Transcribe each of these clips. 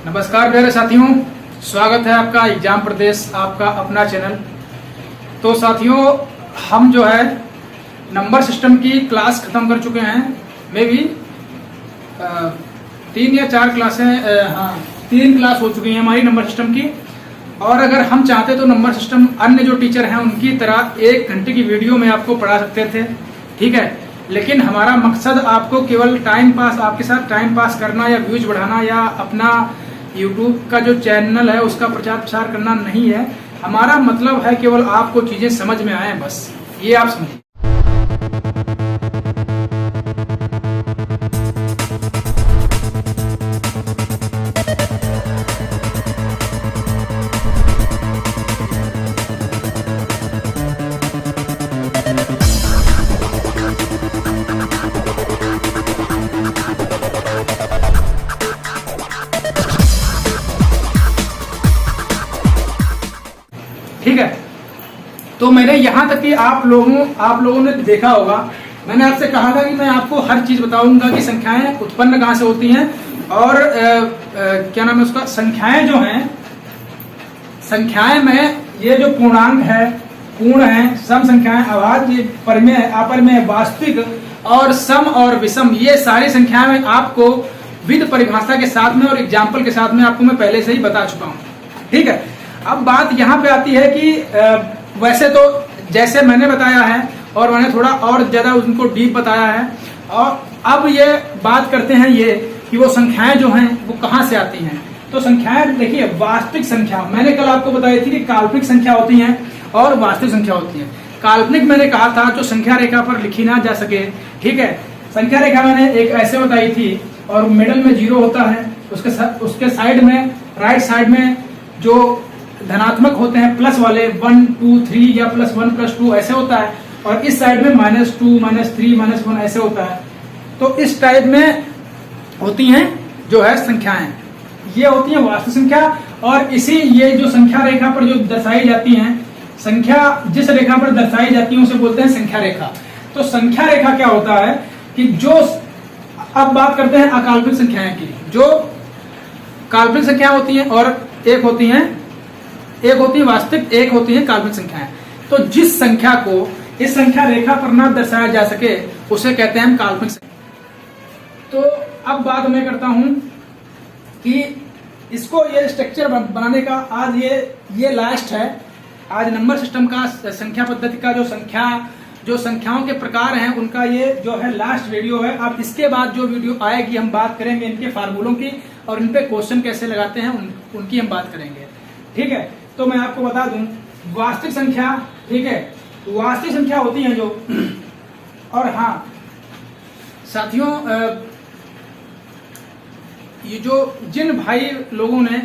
नमस्कार प्यारे साथियों, स्वागत है आपका एग्जाम प्रदेश, आपका अपना चैनल। तो साथियों, हम जो है नंबर सिस्टम की क्लास खत्म कर चुके हैं। मे भी 3 या 4 क्लासें, हाँ 3 क्लास हो चुकी हैं हमारी नंबर सिस्टम की। और अगर हम चाहते तो नंबर सिस्टम अन्य जो टीचर हैं उनकी तरह 1 घंटे की वीडियो में आपको पढ़ा सकते थे, ठीक है। लेकिन हमारा मकसद आपको केवल टाइम पास, आपके साथ टाइम पास करना या व्यूज बढ़ाना या अपना यूट्यूब का जो चैनल है उसका प्रचार प्रसार करना नहीं है। हमारा मतलब है केवल आपको चीजें समझ में आए, बस ये आप समझिए। ठीक है, तो मैंने यहाँ तक कि आप लोगों ने देखा होगा, मैंने आपसे कहा था कि मैं आपको हर चीज बताऊंगा कि संख्याएं उत्पन्न कहाँ से होती हैं और क्या नाम है उसका, संख्याएं जो हैं, संख्याएं में ये जो पूर्णांक है, पूर्ण है, सम संख्याएं, अभाज्य, परिमेय, अपरिमेय, वास्तविक और सम और विषम, ये सारी संख्याएं मैं आपको विद परिभाषा के साथ में और एग्जाम्पल के साथ में आपको मैं पहले से ही बता चुका हूँ, ठीक है। अब बात यहाँ पे आती है कि वैसे तो जैसे मैंने बताया है और मैंने थोड़ा और ज्यादा उनको डीप बताया है, और अब ये बात करते हैं ये कि वो संख्याएं जो हैं वो कहाँ से आती हैं। तो संख्याएं देखिए, वास्तविक संख्या मैंने कल आपको बताई थी कि काल्पनिक संख्या होती हैं और वास्तविक संख्या होती है। काल्पनिक मैंने कहा था जो संख्या रेखा पर लिखी ना जा सके, ठीक है। संख्या रेखा मैंने एक ऐसे बताई थी और मिडल में 0 होता है, उसके साइड में, राइट साइड में जो धनात्मक होते हैं प्लस वाले 1 2 3 या +1 +2 ऐसे होता है, और इस साइड में -2 -3 -1 ऐसे होता है। तो इस टाइप में होती हैं जो है संख्याएं, ये होती है वास्तविक संख्या। और इसी ये जो संख्या रेखा पर जो दर्शाई जाती हैं, संख्या जिस रेखा पर दर्शाई जाती है उसे बोलते हैं संख्या रेखा। तो संख्या रेखा क्या होता है कि जो, अब बात करते हैं अकाल्पनिक संख्याएं की। जो काल्पनिक संख्या होती हैं और एक होती है वास्तविक, एक होती है काल्पनिक संख्याएं। तो जिस संख्या को इस संख्या रेखा पर ना दर्शाया जा सके उसे कहते हैं हम काल्पनिक संख्या। तो अब बात मैं करता हूं कि इसको, ये स्ट्रक्चर बनाने का आज ये लास्ट है। आज नंबर सिस्टम का, संख्या पद्धति का जो संख्याओं के प्रकार हैं उनका ये जो है लास्ट वीडियो है। अब इसके बाद जो वीडियो आएगी हम बात करेंगे इनके फार्मूलों की और इन पे क्वेश्चन कैसे लगाते हैं उनकी हम बात करेंगे, ठीक है। तो मैं आपको बता दूं, वास्तविक संख्या, ठीक है, वास्तविक संख्या होती है जो, और हाँ साथियों, ये जो जिन भाई लोगों ने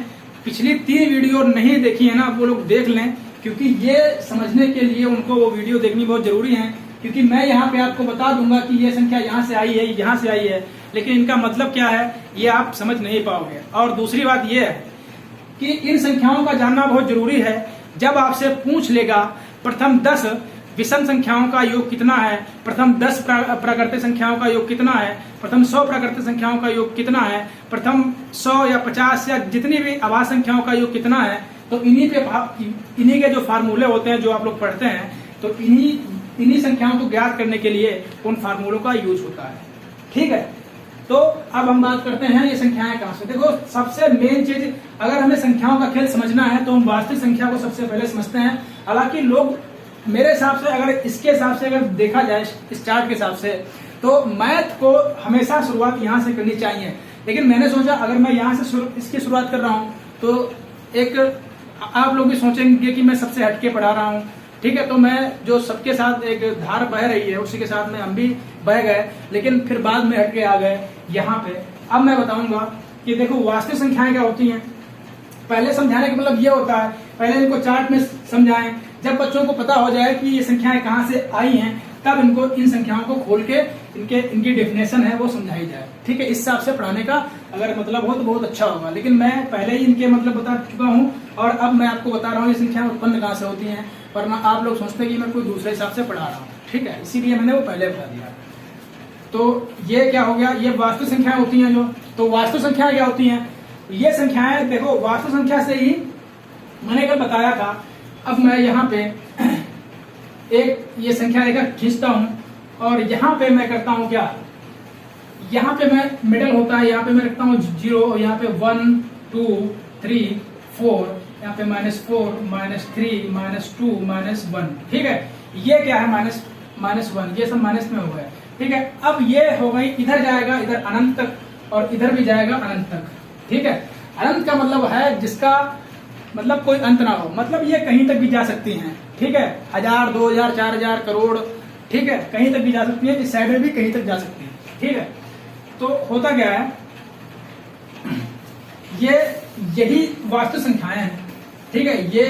पिछली 3 वीडियो नहीं देखी है ना, वो लोग देख लें, क्योंकि ये समझने के लिए उनको वो वीडियो देखनी बहुत जरूरी है। क्योंकि मैं यहाँ पे आपको बता दूंगा कि ये संख्या यहाँ से आई है, यहाँ से आई है, लेकिन इनका मतलब क्या है ये आप समझ नहीं पाओगे। और दूसरी बात ये है कि इन संख्याओं का जानना बहुत जरूरी है। जब आपसे पूछ लेगा प्रथम 10 विषम संख्याओं का योग कितना है, प्रथम 10 प्राकृतिक संख्याओं का योग कितना है, प्रथम 100 प्राकृतिक संख्याओं का योग कितना है, प्रथम 100 या 50 या जितनी भी अभाज्य संख्याओं का योग कितना है, तो इन्हीं के जो फार्मूले होते हैं जो आप लोग पढ़ते हैं, तो इन्हीं संख्याओं को ज्ञात करने के लिए उन फार्मूलों का यूज होता है, ठीक है। तो अब हम बात करते हैं ये संख्याएं कहां से। देखो, सबसे मेन चीज, अगर हमें संख्याओं का खेल समझना है तो हम वास्तविक संख्या को सबसे पहले समझते हैं। हालांकि लोग, मेरे हिसाब से, अगर इसके हिसाब से अगर देखा जाए इस चार्ट के हिसाब से, तो मैथ को हमेशा शुरुआत यहाँ से करनी चाहिए। लेकिन मैंने सोचा अगर मैं यहाँ से इसकी शुरुआत कर रहा हूँ तो एक आप लोग भी सोचेंगे कि मैं सबसे हटके पढ़ा रहा हूँ, ठीक है। तो मैं जो सबके साथ एक धार बह रही है उसी के साथ में हम भी बह गए, लेकिन फिर बाद में हटके आ गए यहाँ पे। अब मैं बताऊंगा कि देखो वास्तविक संख्याएं क्या होती हैं। पहले समझाने का मतलब ये होता है, पहले इनको चार्ट में समझाएं। जब बच्चों को पता हो जाए कि ये संख्याएं कहाँ से आई हैं, तब इनको इन संख्याओं को खोल के इनकी डेफिनेशन है वो समझाई जाए, ठीक है। इस हिसाब से पढ़ाने का अगर मतलब हो तो बहुत अच्छा होगा। लेकिन मैं पहले ही इनके मतलब बता चुका हूँ और अब मैं आपको बता रहा हूँ ये संख्याएं उत्पन्न कहाँ से होती हैं, वरना आप लोग सोचते हैं कि मैं कोई दूसरे हिसाब से पढ़ा रहा हूँ, ठीक है। इसीलिए मैंने वो पहले बता दिया। तो ये क्या हो गया, ये वास्तविक संख्याएं होती हैं जो, तो वास्तविक संख्याएं क्या होती हैं, ये संख्याएं देखो वास्तु संख्या से ही मैंने कल बताया था। अब मैं यहाँ पे एक ये संख्या रेखा खींचता हूं और यहाँ पे मैं करता हूं क्या, यहाँ पे मैं मिडल होता है, यहाँ पे मैं रखता हूँ 0, यहाँ पे 1 2 3 4, यहाँ पे -4 -3 -2 -1, ठीक है। ये क्या है -1, ये सब माइनस में हो गया, ठीक है। अब ये हो गई, इधर जाएगा इधर अनंत तक और इधर भी जाएगा अनंत तक, ठीक है। अनंत का मतलब है जिसका मतलब कोई अंत ना हो, मतलब ये कहीं तक भी जा सकती हैं, ठीक है। 1000 2000 4000 करोड़, ठीक है, कहीं तक भी जा सकती है। इस साइड में भी कहीं तक जा सकती है, ठीक है। तो होता क्या है, यही वास्तु संख्याएं हैं, ठीक है। ये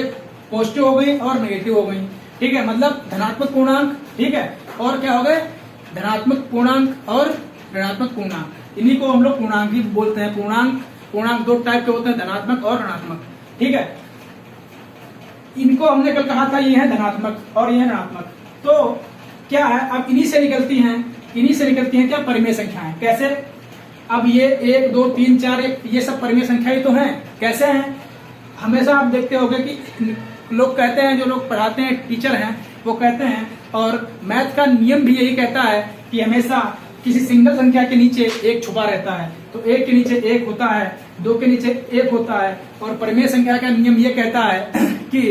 पॉजिटिव हो गई और नेगेटिव हो गई, ठीक है। मतलब धनात्मक पूर्णांक, ठीक है, और क्या हो गए धनात्मक पूर्णांक और ऋणात्मक पूर्णांक। इन्हीं को हम लोग पूर्णांक भी बोलते हैं। पूर्णांक 2 टाइप के होते हैं, धनात्मक और ऋणात्मक, ठीक है। इनको हमने कल कहा था ये है धनात्मक और ये है ऋणात्मक। तो क्या है, अब इन्हीं से निकलती हैं क्या परिमेय संख्याएं। कैसे, अब ये 1 2 3 4 ये सब परिमेय संख्याएं तो हैं। कैसे हैं, हमेशा आप देखते होंगे कि लोग कहते हैं, जो लोग पढ़ाते हैं टीचर हैं वो कहते हैं, और मैथ का नियम भी यही कहता है कि हमेशा किसी सिंगल संख्या के नीचे 1 छुपा रहता है। तो 1 के नीचे 1 होता है, 2 के नीचे 1 होता है। और परिमेय संख्या का नियम ये कहता है कि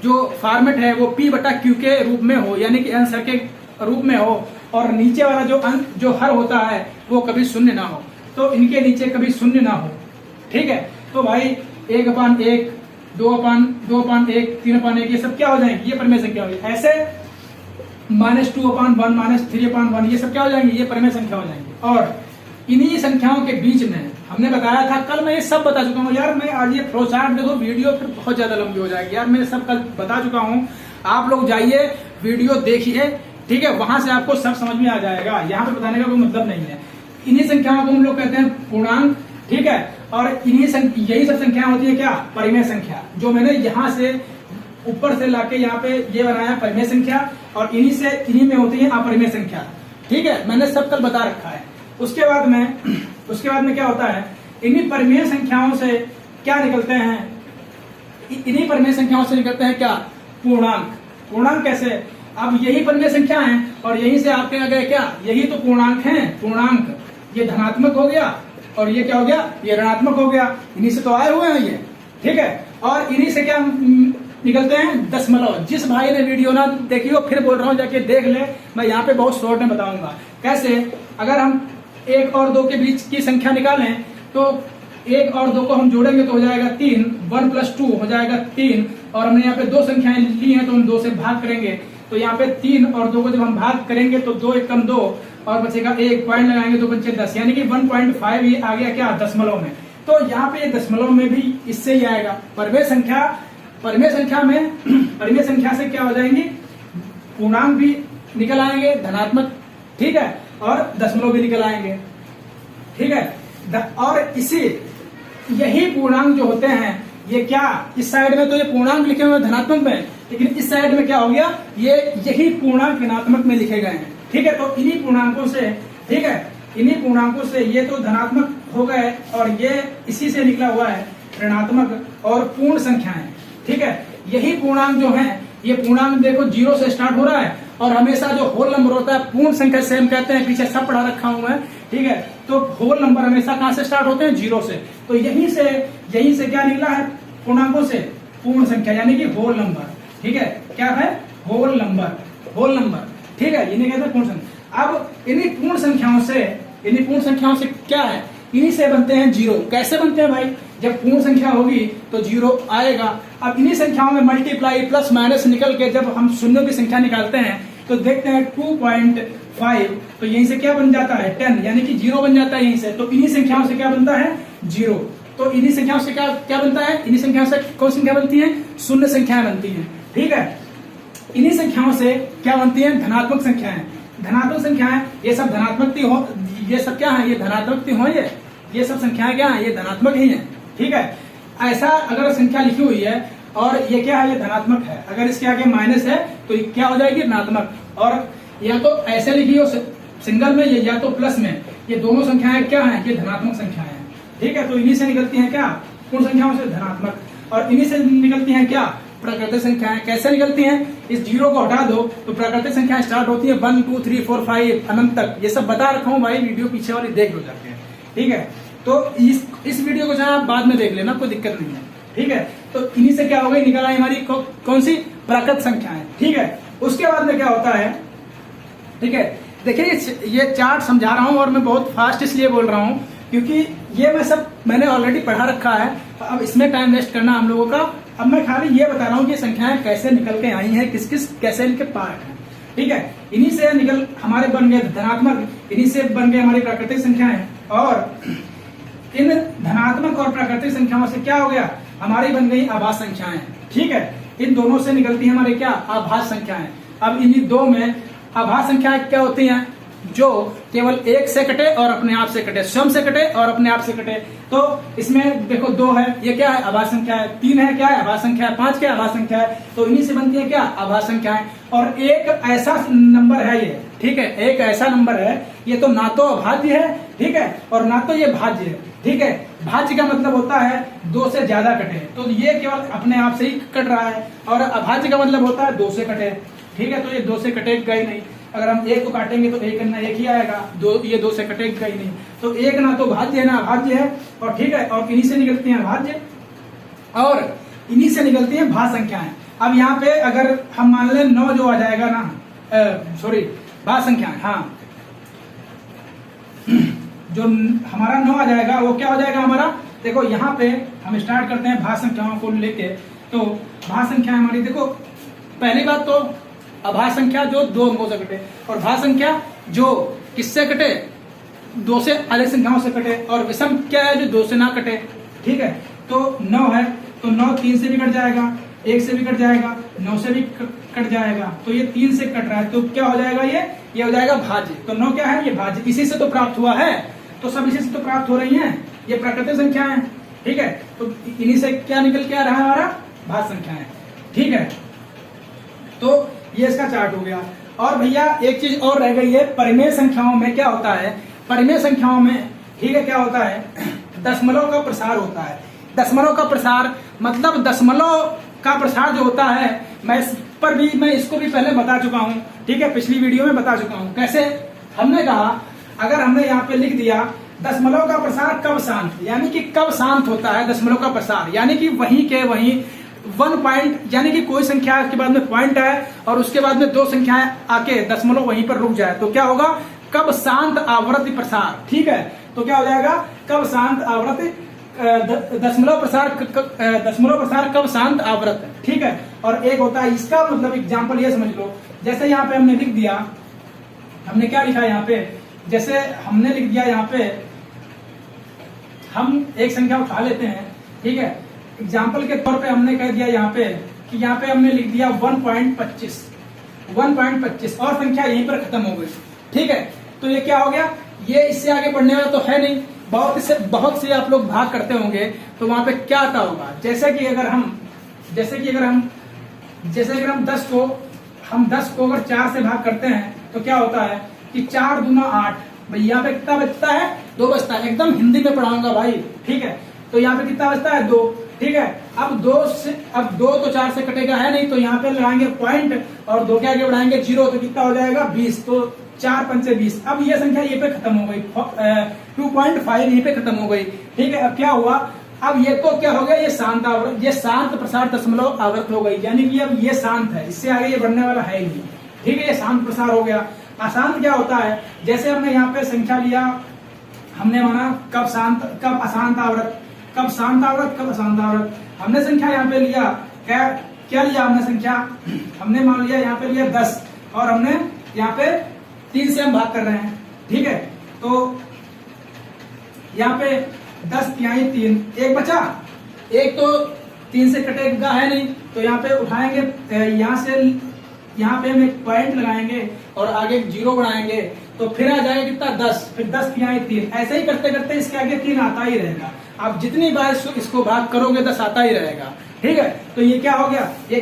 जो फॉर्मेट है वो P/Q के रूप में हो, यानी कि आंसर के रूप में हो, और नीचे वाला जो अंक जो हर होता है वो कभी शून्य ना हो। तो इनके नीचे कभी शून्य ना हो, ठीक है। तो भाई 1/1 2/1 3/1 ये सब क्या हो जाएंगे, ये परिमेय संख्या होगी। ऐसे -2/1 -3/1 ये सब क्या हो जाएंगे, ये परिमेय संख्या हो जाएंगे। और इन्हीं संख्याओं के बीच में हमने बताया था, कल मैं ये सब बता चुका हूँ यार। मैं आज ये फ्लो चार्ट देखो, वीडियो फिर बहुत ज्यादा लंबी हो जाएगी यार। मैं सब कल बता चुका हूँ, आप लोग जाइए वीडियो देखिए, ठीक है, वहां से आपको सब समझ में आ जाएगा। यहाँ पे बताने का कोई मतलब नहीं है। इन्हीं संख्याओं को हम लोग कहते हैं पूर्णांक, ठीक है। और यही सब संख्याएं होती है क्या, परिमेय संख्या। जो मैंने यहाँ से ऊपर से लाके यहाँ पे ये बनाया परिमेय संख्या, और इन्हीं में होती है अपरिमेय संख्या, ठीक है। मैंने सब कल बता रखा है। उसके बाद में क्या होता है, इन्हीं परिमेय संख्याओं से क्या निकलते हैं, इन्हीं परिमेय संख्याओं से निकलते हैं क्या, पूर्णांक कैसे, अब यही परिमेय संख्या है और यहीं से आपके आ गए क्या, यही तो पूर्णांक हैं। पूर्णांक ये धनात्मक हो गया और ये क्या हो गया, ये ऋणात्मक हो गया। इन्हीं से तो आए हुए हैं ये, ठीक है। और इन्हीं से क्या निकलते हैं, दशमलव। जिस भाई ने वीडियो ना देखी हो, फिर बोल रहा हूँ जाके देख ले, मैं यहाँ पे बहुत शॉर्ट में बताऊंगा कैसे। अगर हम 1 और 2 के बीच की संख्या निकालें तो 1 और 2 को हम जोड़ेंगे तो हो जाएगा 3, 1 + 2 हो जाएगा 3। और हमने यहाँ पे 2 संख्याएं ली हैं तो हम 2 से भाग करेंगे, तो यहाँ पे 3 और 2 को जब हम भाग करेंगे तो 2 × 2 और बचेगा 1, पॉइंट लगाएंगे तो बचे 10, यानी कि 1.5 ये आ गया क्या, दशमलव में। तो यहाँ पे दशमलव में भी इससे ही आएगा। परिमेय संख्या से क्या हो जाएंगी, पूर्णांक भी निकल आएंगे धनात्मक, ठीक है, और दशमलव भी निकल आएंगे, ठीक है। और यही पूर्णांक जो होते हैं ये क्या, इस साइड में तो ये पूर्णांक लिखे हुए धनात्मक में, लेकिन इस साइड में क्या हो गया, यही पूर्णांक ऋणात्मक में लिखे गए हैं, ठीक है। तो इन्हीं पूर्णांकों से, ठीक है, इन्हीं पूर्णांकों से ये तो धनात्मक हो गए और ये इसी से निकला हुआ है ऋणात्मक और पूर्ण संख्याएं, ठीक है। यही पूर्णांक जो है, ये पूर्णांक देखो 0 से स्टार्ट हो रहा है और हमेशा जो होल नंबर होता है पूर्ण संख्या से हम कहते हैं, पीछे सब पढ़ा रखा हूं मैं, ठीक है। तो होल नंबर हमेशा कहां से स्टार्ट होते हैं, 0 से। तो यहीं से क्या निकला है, पूर्णांकों से पूर्ण संख्या, यानी कि होल नंबर, ठीक है। क्या है, होल नंबर, ठीक है, इन्हें कहते हैं पूर्ण संख्या। अब इन्हीं पूर्ण संख्याओं से क्या है, इन्हीं से बनते हैं 0। कैसे बनते हैं भाई, जब पूर्ण संख्या होगी तो 0 आएगा। अब इन्हीं संख्याओं में मल्टीप्लाई प्लस माइनस निकल के जब हम शून्यों की संख्या निकालते हैं तो देखते हैं 2.5, तो यहीं से क्या बन जाता है 10, यानी कि 0 बन जाता है यहीं से। तो इन्हीं संख्याओं से क्या बनता है, 0। तो इन्हीं संख्याओं से क्या बनता है, इन्हीं संख्याओं से कौन संख्या बनती है, शून्य संख्याएं बनती हैं, ठीक है। इन्हीं संख्याओं से क्या बनती है, धनात्मक संख्याएं। ये सब धनात्मक हो, ये सब क्या है, ये धनात्मक हो, ये सब संख्याएं क्या है, ये धनात्मक ही है, ठीक है। ऐसा अगर संख्या लिखी हुई है और ये क्या है, ये धनात्मक है, अगर इसके आगे माइनस है तो क्या हो जाएगी, ऋणात्मक। और या तो ऐसे लिखी हो सिंगल में, या तो प्लस में, ये दोनों संख्याएं क्या है, ये धनात्मक संख्याएं हैं। ठीक है। तो इन्हीं से निकलती हैं क्या, पूर्ण संख्याओं से धनात्मक, और इन्हीं से निकलती हैं क्या, प्राकृतिक संख्याएं। कैसे निकलती हैं, इस जीरो को हटा दो तो प्राकृतिक संख्याएं स्टार्ट होती है 1 2 3 4 5 अनंत तक। ये सब बता रखा हूँ भाई, वीडियो पीछे वाली देख लो जाके, ठीक है। तो इस वीडियो को चाहे आप बाद में देख लेना, कोई दिक्कत नहीं है, ठीक है। तो इन्हीं से क्या हो गई, निकल आई हमारी कौन सी, प्राकृत संख्याएं, ठीक है। उसके बाद में क्या होता है, ठीक है। देखिए ये चार्ट समझा रहा हूं और मैं बहुत फास्ट इसलिए बोल रहा हूं क्योंकि ये मैंने ऑलरेडी पढ़ा रखा है, अब इसमें टाइम वेस्ट करना हम लोगों का। अब मैं खाली ये बता रहा हूँ कि संख्याएं कैसे निकल के आई हैं, किस किस कैसे इनके पार्ट हैं, ठीक है। इन्हीं से निकल हमारे बन गए धनात्मक, इन्हीं से बन गए हमारी प्राकृतिक संख्याएं, और इन धनात्मक और प्राकृतिक संख्याओं से क्या हो गया, हमारी बन गई आभास संख्याएं, ठीक है। इन दोनों से निकलती है हमारे क्या, आभास संख्याएं। अब इन्हीं दो में आभास संख्याएं क्या होती हैं, जो केवल एक से कटे और अपने आप से कटे, स्वयं से कटे और अपने आप से कटे। तो इसमें देखो 2 है, ये क्या है, आभास संख्या है। 3 है, क्या है, आभास संख्या है। 5 क्या है, आभास संख्या है। तो इन्हीं से बनती है क्या, आभास संख्याएं। और एक ऐसा नंबर है ये, ठीक है, एक ऐसा नंबर है, ये तो ना तो अभाज्य है, ठीक है, और ना तो ये भाज्य है, ठीक है। भाज्य का मतलब होता है 2 से ज्यादा कटे, तो ये केवल अपने आप से ही कट रहा है, और अभाज्य का मतलब होता है 2 से कटे, ठीक है। तो ये 2 से कटेगा ही नहीं, अगर हम 1 को काटेंगे तो 1 ना 1 ही आएगा, ये 2 से कटेगा ही नहीं। तो 1 ना तो भाज्य है ना अभाज्य है, और ठीक है। और इन्हीं से निकलती हैं भाज्य, और इन्हीं से निकलती हैं भाज्य संख्याएं। अब यहाँ पे अगर हम मान लें 9 जो आ जाएगा ना, सॉरी भाज्य संख्याएं, हाँ, जो हमारा 9 आ जाएगा वो क्या हो जाएगा हमारा, देखो यहाँ पे हम स्टार्ट करते हैं भाज्य संख्याओं को लेके। तो भाज्य संख्या हमारी, देखो पहली बात तो अभाज्य संख्या जो 2 अंकों से कटे, और भाज्य संख्या जो किससे कटे, 2 से अधिक संख्याओं से कटे, और विषम क्या है, जो 2 से ना कटे, ठीक है। तो 9 है, तो 9 3 से भी कट जाएगा, 1 से भी कट जाएगा, 9 से भी कट जाएगा, तो ये 3 से कट रहा है, तो क्या हो जाएगा, ये हो जाएगा भाज्य। तो 9 क्या है, ये भाज्य, इसी से तो प्राप्त हुआ है, तो सब इसी से तो प्राप्त हो रही हैं, ये प्राकृतिक संख्या है, ठीक है। तो इन्हीं से क्या निकल के आ रहा है, हमारा भाज्य संख्या है, ठीक है। तो ये इसका चार्ट हो गया। और भैया एक चीज और रह गई है, परिमेय संख्याओं में क्या होता है, परिमेय संख्याओं में, ठीक है, क्या होता है, दशमलव का प्रसार होता है। दशमलव का प्रसार मतलब दशमलव का प्रसार जो होता है, मैं इसको भी पहले बता चुका हूं, ठीक है, पिछली वीडियो में बता चुका हूं। कैसे, हमने कहा अगर हमने यहाँ पे लिख दिया दशमलव का प्रसार कब शांत, यानी कि कब शांत होता है दशमलव का प्रसार, यानी कि वहीं के वहीं 1 पॉइंट, यानी कि कोई संख्या के बाद में पॉइंट है और उसके बाद में 2 संख्याएं आके दशमलव वहीं पर रुक जाए, तो क्या होगा, कब शांत आवृत्ति प्रसार, ठीक है। तो क्या हो जाएगा, कब शांत आवृत्ति, दशमलव प्रसार कब शांत आवृत्त, ठीक है। और एक होता है, इसका मतलब एग्जांपल ये समझ लो, जैसे यहाँ पे हमने लिख दिया, हमने क्या लिखा यहाँ पे, जैसे हमने लिख दिया यहाँ पे, हम एक संख्या उठा लेते हैं, ठीक है, एग्जाम्पल के तौर पे हमने कह दिया यहाँ पे कि यहाँ पे हमने लिख दिया 1.25 और संख्या यहीं पर खत्म हो गई, ठीक है। तो ये क्या हो गया, ये इससे आगे बढ़ने वाला तो है नहीं, बहुत से आप लोग भाग करते होंगे, तो वहां पे क्या आता होगा, जैसे कि अगर हम 10 को अगर 4 से भाग करते हैं तो क्या होता है कि 4 दूना 8, भाई यहाँ पे कितना बचता है, 2 बचता है, एकदम हिंदी में पढ़ाऊंगा भाई, ठीक है। तो यहाँ पे कितना बचता है, 2, ठीक है। अब 2 तो 4 से कटेगा है नहीं, तो यहाँ पे लगाएंगे पॉइंट और 2 के आगे बढ़ाएंगे 0, तो कितना हो जाएगा 20, तो 4 पंचे 20। अब ये संख्या ये पे खत्म हो गई, 2.5 यहीं पे खत्म हो गई, ठीक है। अब क्या हुआ, अब ये तो क्या हो गया, ये शांत प्रसार दशमलव आवृत्त हो गई, यानी कि अब ये शांत है, इससे आगे ये बढ़ने वाला है ही नहीं, ठीक है, ये शांत प्रसार हो गया। अशांत क्या होता है, जैसे हमने यहाँ पे संख्या लिया, हमने माना कब शांत कब अशांत आवृत्त, कब शांत आवृत्त कब अशांत आवृत्त, हमने संख्या यहाँ पे लिया, क्या लिया हमने संख्या, हमने मान लिया यहाँ पे लिया 10, और हमने यहाँ पे 3 से हम भाग कर रहे हैं, ठीक है। तो यहाँ पे 10 तिहाई 3, 1 बचा, 1 तो 3 से कटेगा है नहीं, तो यहाँ पे उठाएंगे, यहाँ पे हम एक पॉइंट लगाएंगे और आगे 0 बढ़ाएंगे, तो फिर आ जाएगा कितना 10, फिर 10 तिहाई 3, ऐसे ही करते करते इसके आगे 3 आता ही रहेगा। आप जितनी बार इसको भाग करोगे 10 आता ही रहेगा, ठीक है। तो ये क्या हो गया, ये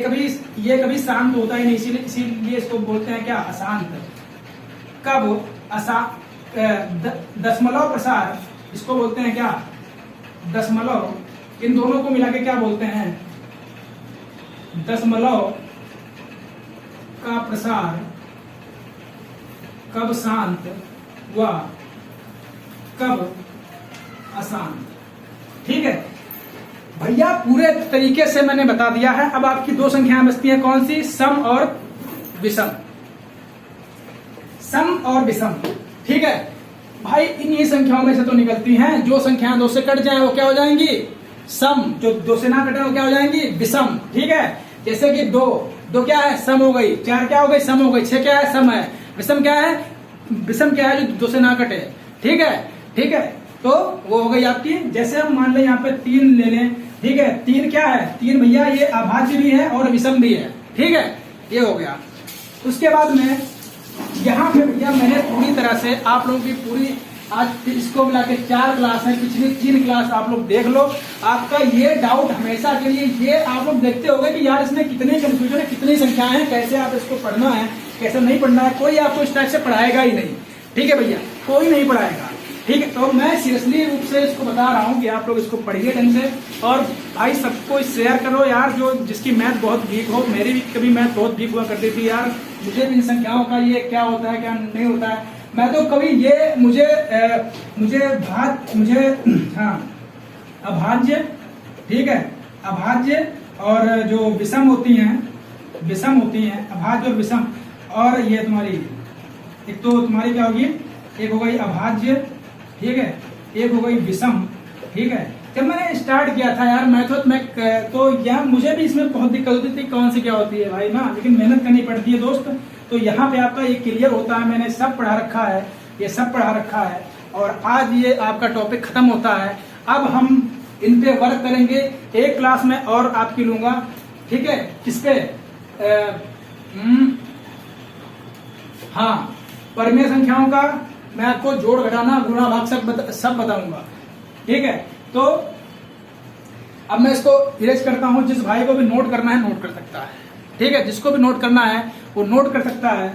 कभी शांत होता ही नहीं, इसीलिए इसको बोलते हैं क्या, अशांत। कब दशमलव प्रसार, इसको बोलते हैं क्या, दशमलव, इन दोनों को मिला के क्या बोलते हैं? दशमलव का प्रसार कब शांत व कब अशांत। ठीक है भैया, पूरे तरीके से मैंने बता दिया है। अब आपकी दो संख्याएं बचती हैं, कौन सी? सम और विषम। सम और विषम। ठीक है भाई, इन्हीं संख्याओं में से तो निकलती हैं। जो संख्याएं दो से कट जाए वो क्या हो जाएंगी? सम। जो दो से ना कटे वो क्या हो जाएंगी? विषम। ठीक है, जैसे कि दो क्या है? सम हो गई। 4 क्या हो गई? सम हो गई। 6 क्या है? सम है। विषम क्या है? विषम क्या है? जो दो से ना कटे। ठीक है, ठीक है, तो वो हो गई आपकी। जैसे हम मान लें यहाँ पे 3 ले लें। ठीक है, 3 क्या है? 3 भैया ये अभाज्य भी है और विषम भी है। ठीक है, ये हो गया। उसके बाद में यहाँ पे भैया मैंने पूरी तरह से आप लोगों की पूरी आज इसको मिला के 4 क्लास है, पिछली 3 क्लास आप लोग देख लो। आपका ये डाउट हमेशा के लिए ये आप लोग देखते होंगे कि यार इसमें कितने कंफ्यूजन है, कितनी संख्याएं हैं, कैसे आप इसको पढ़ना है, कैसे नहीं पढ़ना है। कोई आपको इस टाइप से पढ़ाएगा ही नहीं। ठीक है भैया, कोई नहीं पढ़ाएगा। ठीक है, तो मैं सीरियसली रूप से इसको बता रहा हूँ कि आप लोग इसको पढ़िए ढंग से। और भाई सबको शेयर करो यार, जो जिसकी मैथ बहुत वीक हो। मेरी भी कभी मैथ बहुत वीक हुआ करती थी यार। मुझे भी इन संख्याओं का ये क्या होता है क्या नहीं होता है, मैं तो कभी ये मुझे अभाज्य, ठीक है, अभाज्य और जो विषम होती हैं, अभाज्य और विषम। और ये तुम्हारी एक तो तुम्हारी क्या होगी? एक हो गई अभाज्य, ठीक है, एक हो गई विषम। ठीक है, जब मैंने स्टार्ट किया था यार मैथ में तो यार मुझे भी इसमें बहुत दिक्कत होती थी, कौन सी क्या होती है भाई ना, लेकिन मेहनत करनी पड़ती है दोस्त। तो यहाँ पे आपका ये क्लियर होता है। मैंने सब पढ़ा रखा है, ये सब पढ़ा रखा है। और आज ये आपका टॉपिक खत्म होता है। अब हम इन पे वर्क करेंगे। एक क्लास में और आपकी लूंगा। ठीक है, किस पे? हाँ, परिमेय संख्याओं का मैं आपको जोड़ घटाना गुणा भाग सब बताऊंगा। ठीक है, तो अब मैं इसको इरेज करता हूं। जिस भाई को भी नोट करना है नोट कर सकता है। ठीक है, जिसको भी नोट करना है वो नोट कर सकता है।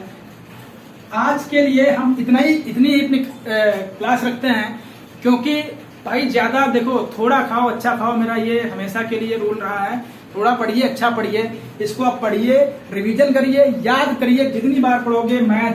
आज के लिए हम इतनी ही अपनी क्लास रखते हैं, क्योंकि भाई ज्यादा देखो, थोड़ा खाओ अच्छा खाओ, मेरा ये हमेशा के लिए रूल रहा है। थोड़ा पढ़िए, अच्छा पढ़िए, इसको आप पढ़िए, रिवीजन करिए, याद करिए। जितनी बार पढ़ोगे मैथ,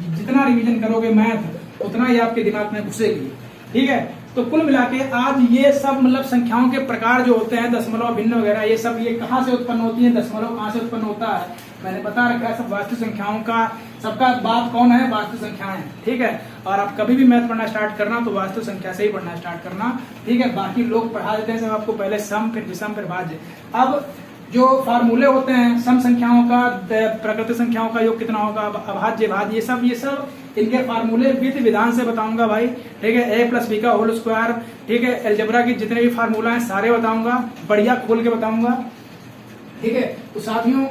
जितना रिवीजन करोगे मैथ, उतना ही आपके दिमाग में घुसेगी। ठीक है, तो कुल मिला के आज ये सब मतलब संख्याओं के प्रकार जो होते हैं, दशमलव, भिन्न वगैरह, ये सब ये कहाँ से उत्पन्न होती है, दशमलव कहाँ से उत्पन्न होता है, मैंने बता रखा है। सब वास्तविक संख्याओं का सबका बाप कौन है? वास्तविक संख्याएं। ठीक है, और आप कभी भी मैथ पढ़ना स्टार्ट करना तो वास्तविक संख्या से ही पढ़ना स्टार्ट करना। ठीक है, बाकी लोग पढ़ा देते हैं सब आपको, पहले सम, फिर विषम, फिर भाज्य। अब जो फार्मूले होते हैं सम संख्याओं का, प्राकृतिक संख्याओं का योग कितना होगा, अभाज्य, भाज्य, ये सब इनके फार्मूले विधि विधान से बताऊंगा भाई। ठीक है, a + b का होल स्क्वायर। ठीक है, अलजेब्रा की जितने भी फार्मूला हैं सारे बताऊंगा, बढ़िया खोल के बताऊंगा। ठीक है, तो साथियों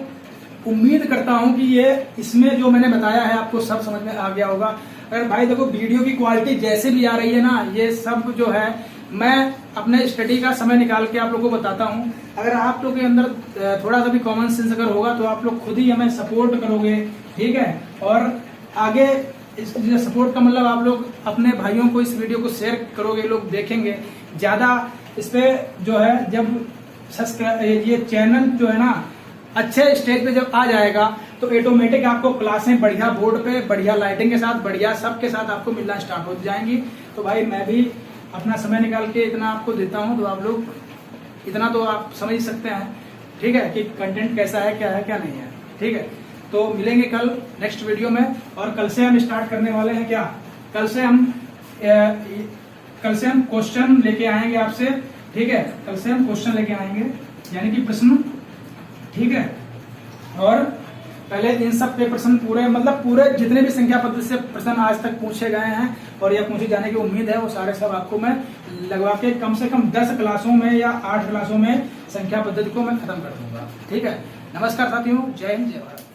उम्मीद करता हूं कि ये इसमें जो मैंने बताया है आपको सब समझ में आ गया होगा। अगर भाई देखो वीडियो की क्वालिटी जैसे भी आ रही है ना, ये सब जो है मैं अपने स्टडी का समय निकाल के आप लोगों को बताता हूं। अगर आप लोग के अंदर थोड़ा सा भी कॉमन सेंस अगर होगा तो आप लोग खुद ही हमें सपोर्ट करोगे। ठीक है, और आगे इस सपोर्ट का मतलब आप लोग अपने भाइयों को इस वीडियो को शेयर करोगे, लोग देखेंगे ज्यादा। इस पे जो है जब ये चैनल जो है ना अच्छे स्टेज पे जब आ जाएगा तो ऑटोमेटिक आपको क्लासें बढ़िया बोर्ड पे, बढ़िया लाइटिंग के साथ, बढ़िया सबके साथ आपको मिलना स्टार्ट हो जाएंगी। तो भाई मैं भी अपना समय निकाल के इतना आपको देता हूं, तो आप लोग इतना तो आप समझ सकते हैं। ठीक है, कि कंटेंट कैसा है, क्या है, क्या नहीं है। ठीक है, तो मिलेंगे कल नेक्स्ट वीडियो में। और कल से हम स्टार्ट करने वाले हैं क्या, कल से हम क्वेश्चन लेके आएंगे आपसे। ठीक है, कल से हम क्वेश्चन लेके आएंगे, यानी कि प्रश्न। ठीक है, और पहले इन सब पे प्रश्न पूरे जितने भी संख्या पद्धति से प्रश्न आज तक पूछे गए हैं और या पूछे जाने की उम्मीद है, वो सारे सब आपको मैं लगवा के कम से कम 10 क्लासों में या 8 क्लासों में संख्या पद्धति को मैं खत्म कर दूंगा। ठीक है, नमस्कार साथियों, जय हिंद, जय भारत।